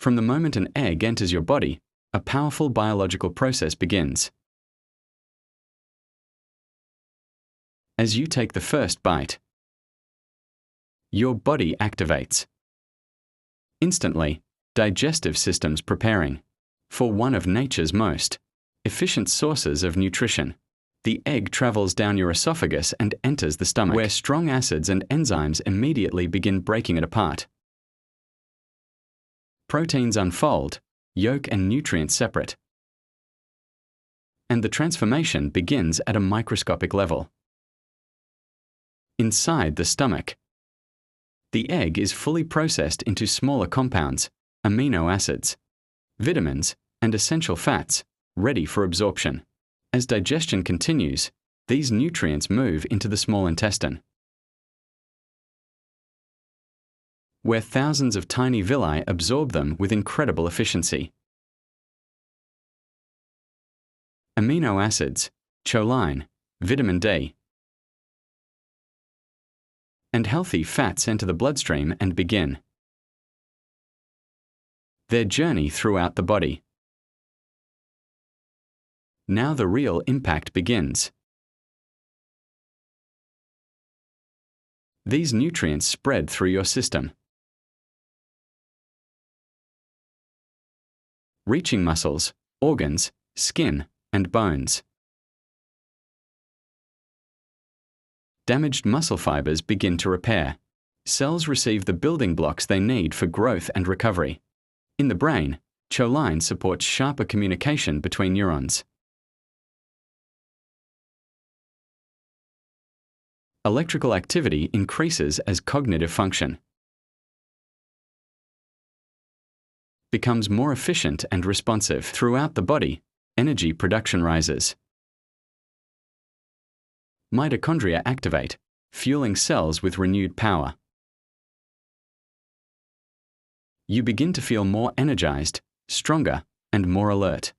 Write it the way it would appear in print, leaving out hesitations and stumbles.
From the moment an egg enters your body, a powerful biological process begins. As you take the first bite, your body activates. Instantly, digestive systems preparing for one of nature's most efficient sources of nutrition. The egg travels down your esophagus and enters the stomach, where strong acids and enzymes immediately begin breaking it apart. Proteins unfold, yolk and nutrients separate. And the transformation begins at a microscopic level. Inside the stomach, the egg is fully processed into smaller compounds, amino acids, vitamins, and essential fats, ready for absorption. As digestion continues, these nutrients move into the small intestine, where thousands of tiny villi absorb them with incredible efficiency. Amino acids, choline, vitamin D, and healthy fats enter the bloodstream and begin their journey throughout the body. Now the real impact begins. These nutrients spread through your system, reaching muscles, organs, skin, and bones. Damaged muscle fibers begin to repair. Cells receive the building blocks they need for growth and recovery. In the brain, choline supports sharper communication between neurons. Electrical activity increases as cognitive function becomes more efficient and responsive. Throughout the body, energy production rises. Mitochondria activate, fueling cells with renewed power. You begin to feel more energized, stronger, and more alert.